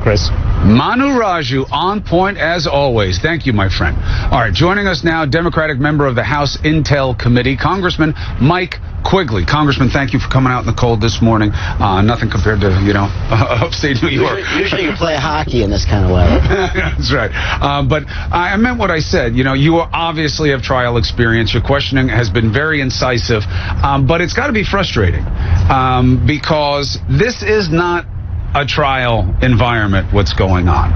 Chris. Manu Raju, on point as always. Thank you, my friend. All right, joining us now, Democratic member of the House Intel Committee, Congressman Mike Quigley. Congressman, thank you for coming out in the cold this morning. Nothing compared to, upstate New York. Usually you play hockey in this kind of weather. That's right. But I meant what I said. You obviously have trial experience. Your questioning has been very incisive. But it's got to be frustrating because this is not a trial environment, what's going on.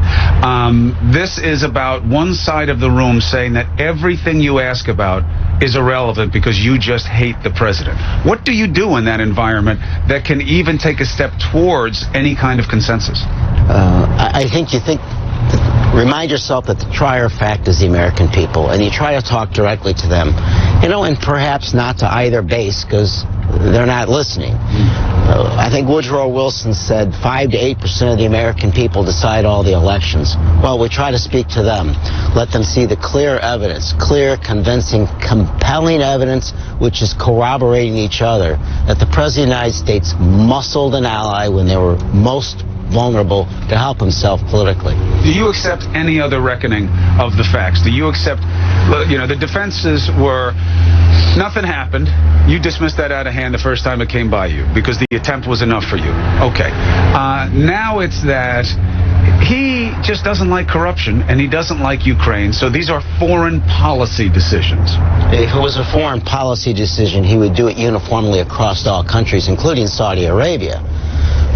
This is about one side of the room saying that everything you ask about is irrelevant because you just hate the president. What do you do in that environment that can even take a step towards any kind of consensus? I think remind yourself that the trier of fact is the American people, and you try to talk directly to them, and perhaps not to either base because they're not listening. I think Woodrow Wilson said 5 to 8% of the American people decide all the elections. Well, we try to speak to them, let them see the clear evidence, clear, convincing, compelling evidence, which is corroborating each other, that the President of the United States muscled an ally when they were most vulnerable to help himself politically. Do you accept any other reckoning of the facts? Do you accept, the defenses were nothing happened. You dismissed that out of hand the first time it came by you because the attempt was enough for you. Okay. Now it's that he just doesn't like corruption and he doesn't like Ukraine. So these are foreign policy decisions. If it was a foreign policy decision, he would do it uniformly across all countries, including Saudi Arabia.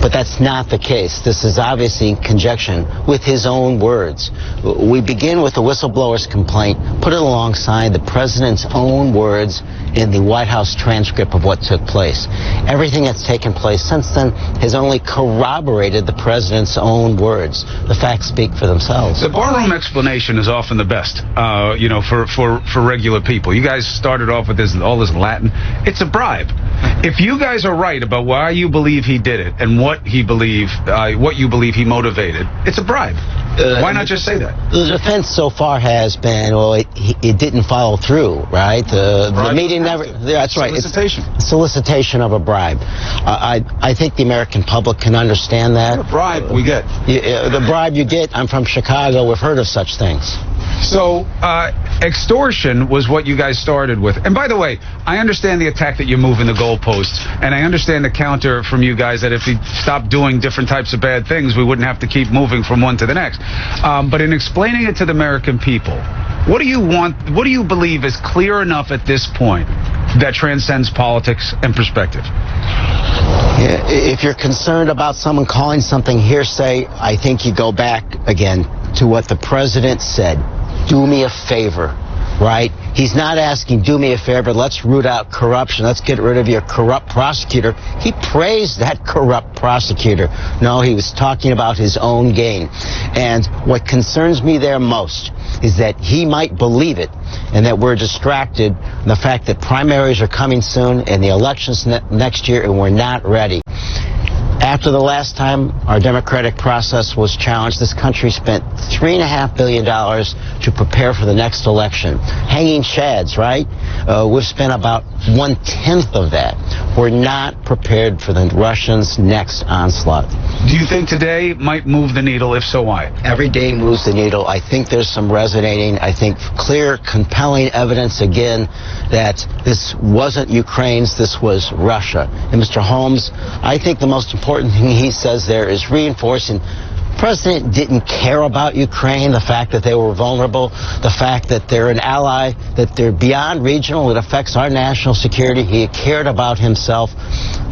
But that's not the case. This is obviously in conjunction with his own words. We begin with the whistleblower's complaint, put it alongside the president's own words in the White House transcript of what took place. Everything that's taken place since then has only corroborated the president's own words. The facts speak for themselves. The barroom explanation is often the best, for regular people. You guys started off with all this Latin. It's a bribe. If you guys are right about why you believe he did it and what you believe he motivated, it's a bribe. Why not just say that? The defense so far has been, it didn't follow through, right? The meeting never. That's right. Solicitation. It's solicitation of a bribe. I think the American public can understand that. What bribe we get? The bribe you get. I'm from Chicago. We've heard of such things. So, extortion was what you guys started with. And by the way, I understand the attack that you're moving the goalposts, and I understand the counter from you guys that if we stopped doing different types of bad things, we wouldn't have to keep moving from one to the next. But in explaining it to the American people, what do you want? What do you believe is clear enough at this point that transcends politics and perspective? If you're concerned about someone calling something hearsay, I think you go back again to what the president said. Do me a favor, right? He's not asking, do me a favor, let's root out corruption, let's get rid of your corrupt prosecutor. He praised that corrupt prosecutor. No, he was talking about his own gain. And what concerns me there most is that he might believe it and that we're distracted. The fact that primaries are coming soon and the elections next year and we're not ready. After the last time our democratic process was challenged, this country spent $3.5 billion to prepare for the next election. Hanging chads, right? We've spent about 1/10 of that. We're not prepared for the Russians' next onslaught. Do you think today might move the needle? If so, why? Every day moves the needle. I think there's some resonating. I think clear, compelling evidence again that this wasn't Ukraine's, this was Russia. And Mr. Holmes, I think the most important thing he says there is reinforcing the president didn't care about Ukraine, the fact that they were vulnerable, the fact that they're an ally, that they're beyond regional, it affects our national security. He cared about himself.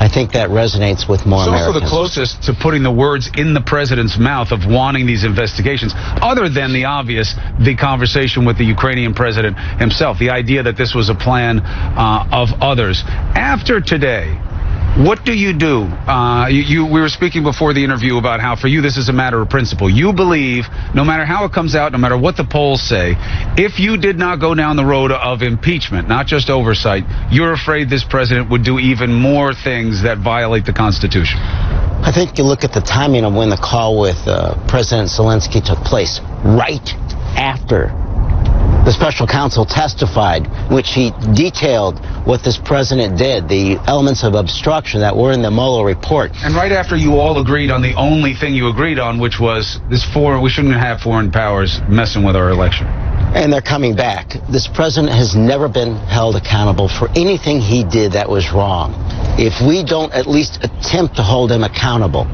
I think that resonates with more Americans. It's also the closest to putting the words in the president's mouth of wanting these investigations, other than the obvious, the conversation with the Ukrainian president himself, the idea that this was a plan of others. After today, what do you do? We were speaking before the interview about how for you this is a matter of principle. You believe no matter how it comes out, no matter what the polls say, if you did not go down the road of impeachment, not just oversight, you're afraid this president would do even more things that violate the Constitution. I think you look at the timing of when the call with President Zelensky took place, right after The special counsel testified, which he detailed what this president did, the elements of obstruction that were in the Mueller report. And right after you all agreed on the only thing you agreed on, which was we shouldn't have foreign powers messing with our election. And they're coming back. This president has never been held accountable for anything he did that was wrong. If we don't at least attempt to hold him accountable,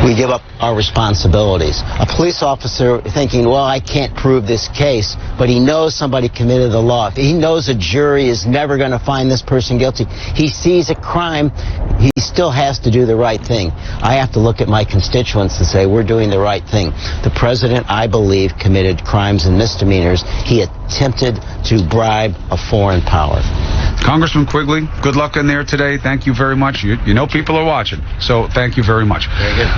we give up our responsibilities. A police officer thinking, well, I can't prove this case, but he knows somebody committed the law. He knows a jury is never going to find this person guilty. He sees a crime. He still has to do the right thing. I have to look at my constituents and say, we're doing the right thing. The president, I believe, committed crimes and misdemeanors. He attempted to bribe a foreign power. Congressman Quigley, good luck in there today. Thank you very much. You know people are watching, so thank you very much. Very good.